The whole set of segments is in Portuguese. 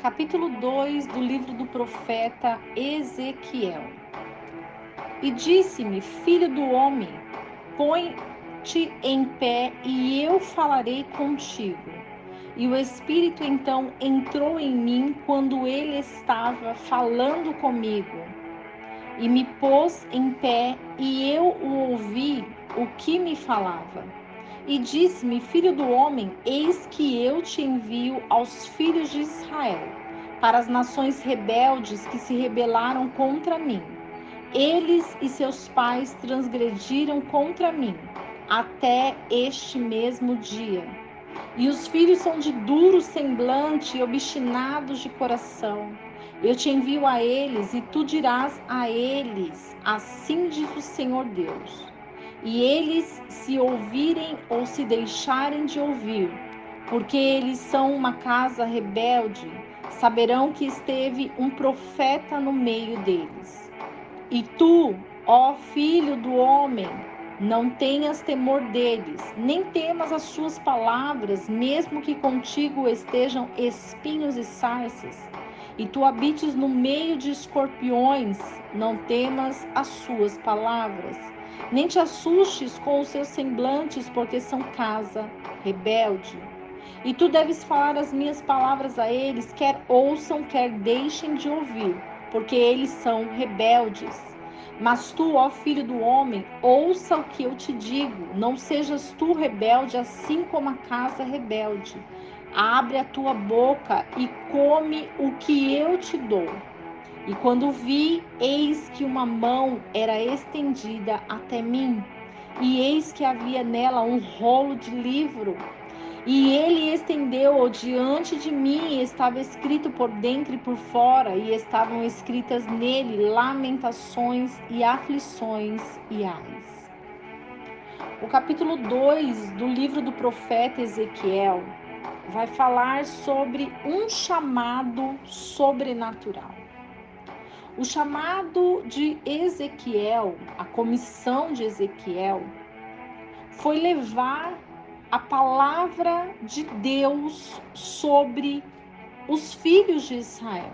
capítulo 2 do livro do profeta Ezequiel. E disse-me: filho do homem, põe-te em pé e eu falarei contigo. E o Espírito então entrou em mim quando ele estava falando comigo. E me pôs em pé e eu o ouvi o que me falava. E disse-me: filho do homem, eis que eu te envio aos filhos de Israel, para as nações rebeldes que se rebelaram contra mim. Eles e seus pais transgrediram contra mim, até este mesmo dia. E os filhos são de duro semblante e obstinados de coração. Eu te envio a eles, e tu dirás a eles: assim diz o Senhor Deus. E eles, se ouvirem ou se deixarem de ouvir, porque eles são uma casa rebelde, saberão que esteve um profeta no meio deles. E tu, ó filho do homem, não tenhas temor deles, nem temas as suas palavras, mesmo que contigo estejam espinhos e sarças, e tu habites no meio de escorpiões, não temas as suas palavras, nem te assustes com os seus semblantes, porque são casa rebelde. E tu deves falar as minhas palavras a eles, quer ouçam, quer deixem de ouvir, porque eles são rebeldes. Mas tu, ó filho do homem, ouça o que eu te digo, não sejas tu rebelde, assim como a casa rebelde. Abre a tua boca e come o que eu te dou. E quando vi, eis que uma mão era estendida até mim, e eis que havia nela um rolo de livro. E ele estendeu-o diante de mim, e estava escrito por dentro e por fora, e estavam escritas nele lamentações e aflições e ais. O capítulo 2 do livro do profeta Ezequiel vai falar sobre um chamado sobrenatural. O chamado de Ezequiel, a comissão de Ezequiel, foi levar a palavra de Deus sobre os filhos de Israel.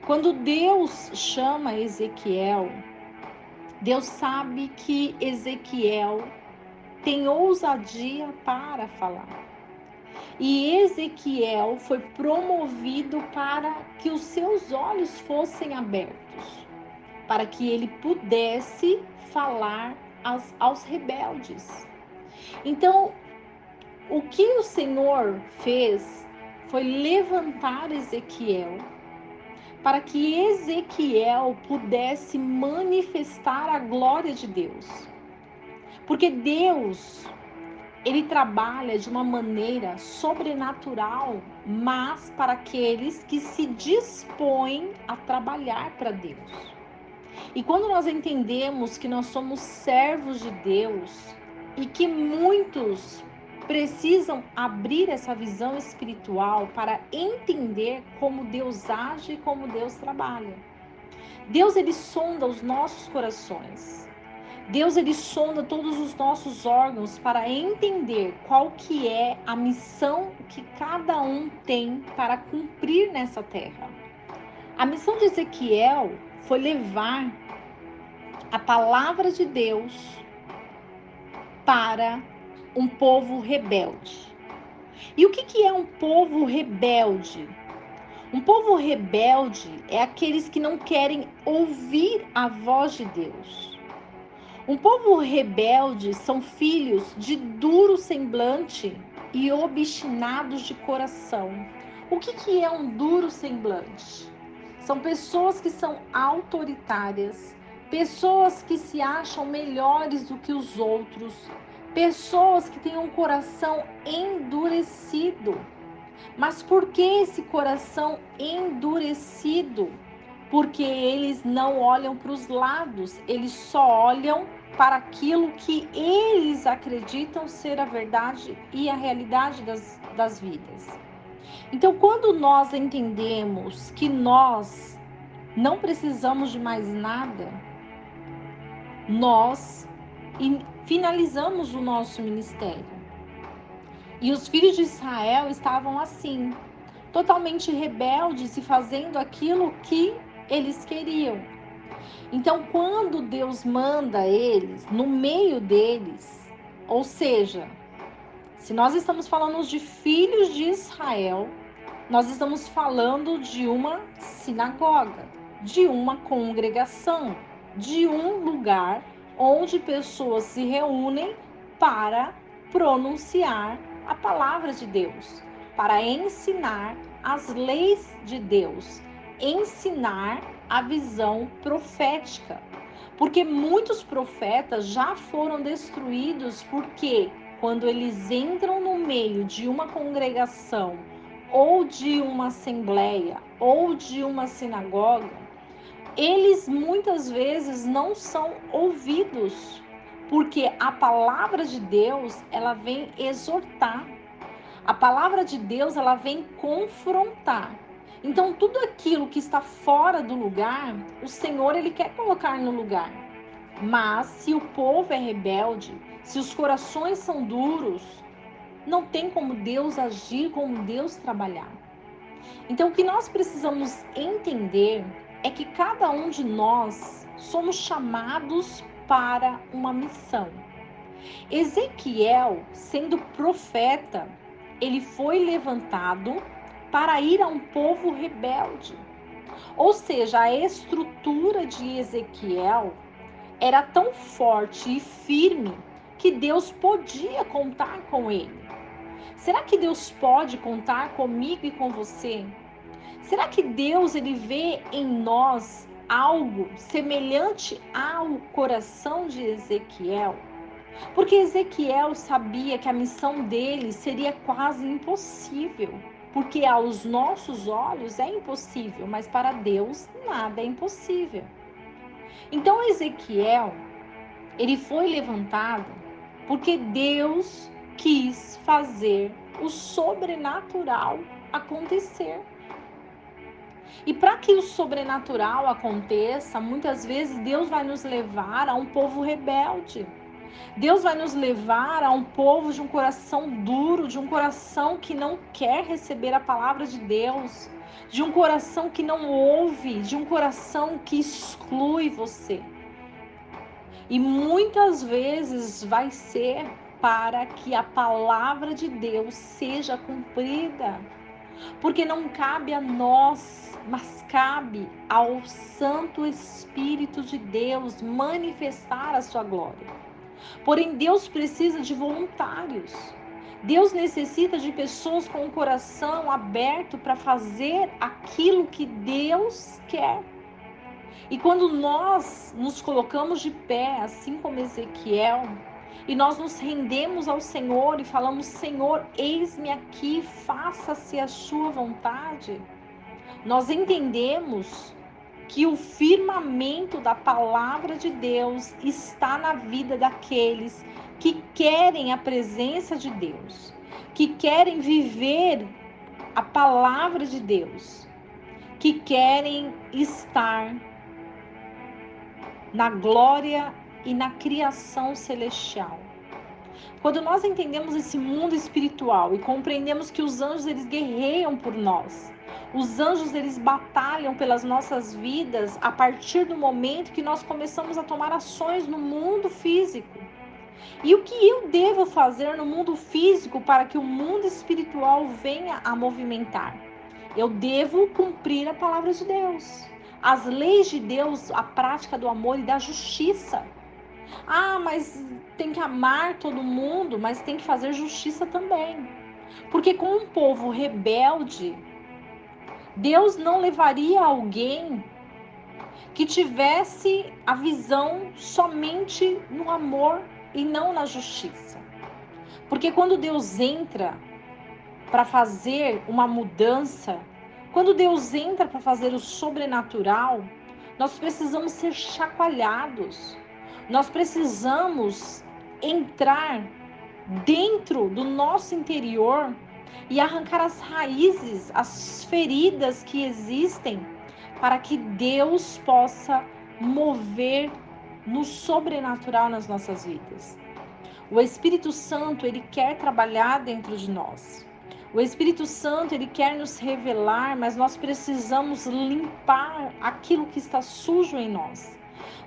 Quando Deus chama Ezequiel, Deus sabe que Ezequiel tem ousadia para falar. E Ezequiel foi promovido para que os seus olhos fossem abertos, para que ele pudesse falar aos rebeldes. Então, o que o Senhor fez foi levantar Ezequiel para que Ezequiel pudesse manifestar a glória de Deus. Porque Deus, ele trabalha de uma maneira sobrenatural, mas para aqueles que se dispõem a trabalhar para Deus. E quando nós entendemos que nós somos servos de Deus e que muitos precisam abrir essa visão espiritual para entender como Deus age e como Deus trabalha. Deus, ele sonda os nossos corações. Deus, ele sonda todos os nossos órgãos para entender qual que é a missão que cada um tem para cumprir nessa terra. A missão de Ezequiel foi levar a palavra de Deus para um povo rebelde. E o que é um povo rebelde? Um povo rebelde é aqueles que não querem ouvir a voz de Deus. Um povo rebelde são filhos de duro semblante e obstinados de coração. O que é um duro semblante? São pessoas que são autoritárias, pessoas que se acham melhores do que os outros, pessoas que têm um coração endurecido. Mas por que esse coração endurecido? Porque eles não olham para os lados, eles só olham para aquilo que eles acreditam ser a verdade e a realidade das vidas. Então, quando nós entendemos que nós não precisamos de mais nada, nós finalizamos o nosso ministério. E os filhos de Israel estavam assim. totalmente rebeldes e fazendo aquilo que eles queriam. Então, quando Deus manda eles, no meio deles, ou seja, se nós estamos falando de filhos de Israel, nós estamos falando de uma sinagoga, de uma congregação, de um lugar onde pessoas se reúnem para pronunciar a palavra de Deus, para ensinar as leis de Deus, ensinar a visão profética. Porque muitos profetas já foram destruídos porque quando eles entram no meio de uma congregação ou de uma assembleia ou de uma sinagoga, eles muitas vezes não são ouvidos, porque a palavra de Deus, ela vem exortar. A palavra de Deus, ela vem confrontar. Então, tudo aquilo que está fora do lugar, o Senhor, ele quer colocar no lugar. Mas se o povo é rebelde, se os corações são duros, não tem como Deus agir, como Deus trabalhar. Então, o que nós precisamos entender é que cada um de nós somos chamados para uma missão. Ezequiel, sendo profeta, ele foi levantado para ir a um povo rebelde. Ou seja, a estrutura de Ezequiel era tão forte e firme que Deus podia contar com ele. Será que Deus pode contar comigo e com você? Será que Deus, ele vê em nós algo semelhante ao coração de Ezequiel? Porque Ezequiel sabia que a missão dele seria quase impossível. Porque aos nossos olhos é impossível, mas para Deus nada é impossível. Então Ezequiel, ele foi levantado porque Deus quis fazer o sobrenatural acontecer. E para que o sobrenatural aconteça, muitas vezes Deus vai nos levar a um povo rebelde. Deus vai nos levar a um povo de um coração duro, de um coração que não quer receber a palavra de Deus, de um coração que não ouve, de um coração que exclui você. E muitas vezes vai ser para que a palavra de Deus seja cumprida. Porque não cabe a nós, mas cabe ao Santo Espírito de Deus manifestar a sua glória. Porém, Deus precisa de voluntários. Deus necessita de pessoas com o coração aberto para fazer aquilo que Deus quer. E quando nós nos colocamos de pé, assim como Ezequiel, e nós nos rendemos ao Senhor e falamos: Senhor, eis-me aqui, faça-se a sua vontade, nós entendemos que o firmamento da palavra de Deus está na vida daqueles que querem a presença de Deus, que querem viver a palavra de Deus, que querem estar na glória e na criação celestial. Quando nós entendemos esse mundo espiritual e compreendemos que os anjos, eles guerreiam por nós, os anjos, eles batalham pelas nossas vidas a partir do momento que nós começamos a tomar ações no mundo físico. E o que eu devo fazer no mundo físico para que o mundo espiritual venha a movimentar? Eu devo cumprir a palavra de Deus, as leis de Deus, a prática do amor e da justiça. Ah, mas tem que amar todo mundo, mas tem que fazer justiça também. Porque com um povo rebelde, Deus não levaria alguém que tivesse a visão somente no amor e não na justiça. Porque quando Deus entra para fazer uma mudança, quando Deus entra para fazer o sobrenatural, nós precisamos ser chacoalhados. Nós precisamos entrar dentro do nosso interior e arrancar as raízes, as feridas que existem, para que Deus possa mover no sobrenatural nas nossas vidas. O Espírito Santo, ele quer trabalhar dentro de nós. O Espírito Santo, ele quer nos revelar, mas nós precisamos limpar aquilo que está sujo em nós.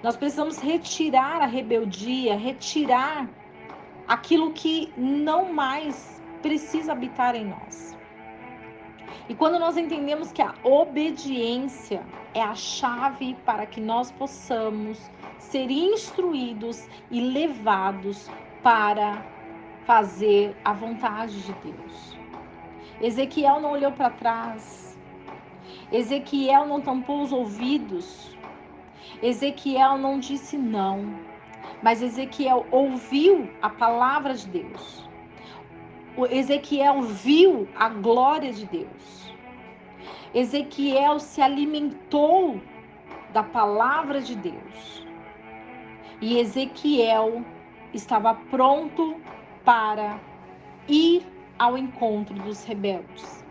Nós precisamos retirar a rebeldia, retirar aquilo que não mais precisa habitar em nós. E quando nós entendemos que a obediência é a chave para que nós possamos ser instruídos e levados para fazer a vontade de Deus. Ezequiel não olhou para trás. Ezequiel não tampou os ouvidos. Ezequiel não disse não. Mas Ezequiel ouviu a palavra de Deus. Ezequiel viu a glória de Deus. Ezequiel se alimentou da palavra de Deus. E Ezequiel estava pronto para ir ao encontro dos rebeldes.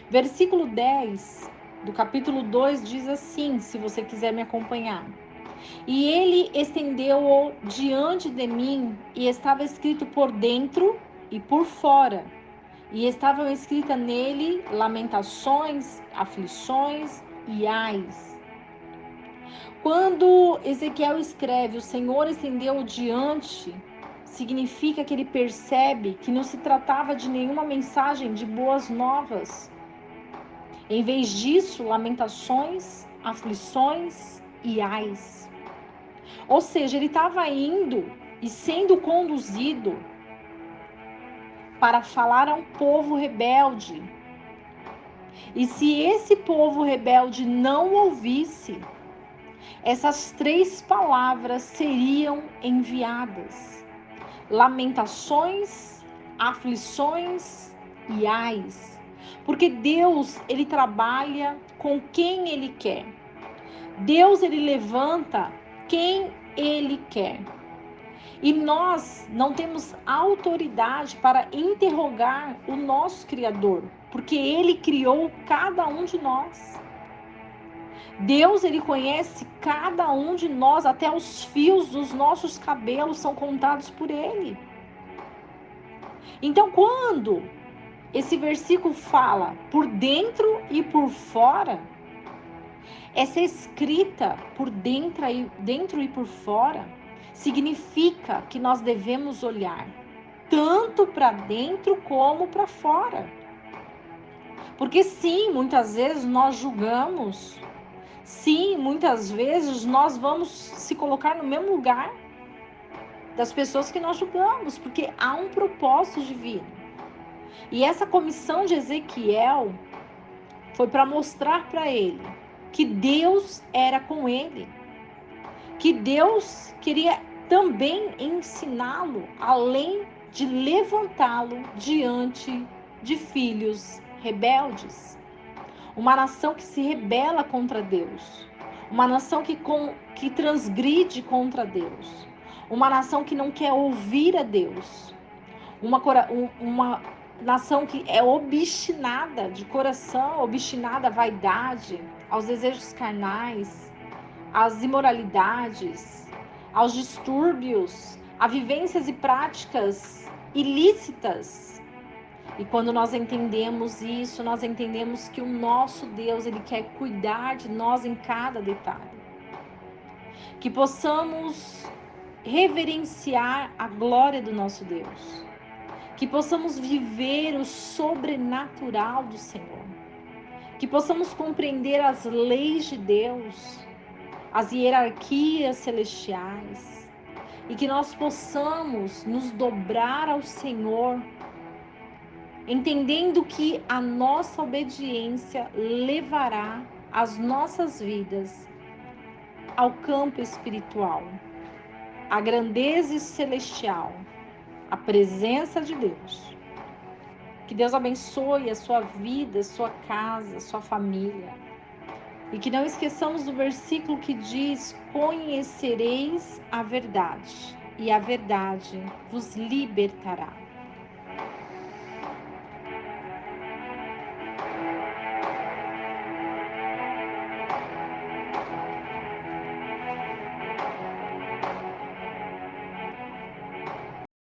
Versículo 10 do capítulo 2 diz assim, se você quiser me acompanhar. E ele estendeu-o diante de mim, e estava escrito por dentro e por fora. E estavam escritas nele lamentações, aflições e ais. Quando Ezequiel escreve, o Senhor estendeu-o diante, significa que ele percebe que não se tratava de nenhuma mensagem de boas novas. Em vez disso, lamentações, aflições e ais. Ou seja, ele estava indo e sendo conduzido para falar a um povo rebelde. E se esse povo rebelde não ouvisse, essas 3 palavras seriam enviadas: lamentações, aflições e ais. Porque Deus, ele trabalha com quem ele quer. Deus, ele levanta quem ele quer. E nós não temos autoridade para interrogar o nosso Criador, porque ele criou cada um de nós. Deus, ele conhece cada um de nós, até os fios dos nossos cabelos são contados por ele. Então, quando esse versículo fala por dentro e por fora, essa escrita por dentro e por fora significa que nós devemos olhar tanto para dentro como para fora. Porque sim, muitas vezes nós julgamos. Sim, muitas vezes nós vamos se colocar no mesmo lugar das pessoas que nós julgamos, porque há um propósito divino. E essa comissão de Ezequiel foi para mostrar para ele que Deus era com ele, que Deus queria também ensiná-lo, além de levantá-lo diante de filhos rebeldes. Uma nação que se rebela contra Deus. Uma nação que transgride contra Deus. Uma nação que não quer ouvir a Deus. Uma nação que é obstinada de coração, obstinada à vaidade, aos desejos carnais, às imoralidades, aos distúrbios, a vivências e práticas ilícitas. E quando nós entendemos isso, nós entendemos que o nosso Deus, ele quer cuidar de nós em cada detalhe. Que possamos reverenciar a glória do nosso Deus. Que possamos viver o sobrenatural do Senhor. Que possamos compreender as leis de Deus, as hierarquias celestiais. E que nós possamos nos dobrar ao Senhor, entendendo que a nossa obediência levará as nossas vidas ao campo espiritual, à grandeza celestial, à presença de Deus. Que Deus abençoe a sua vida, a sua casa, a sua família. E que não esqueçamos do versículo que diz: conhecereis a verdade, e a verdade vos libertará.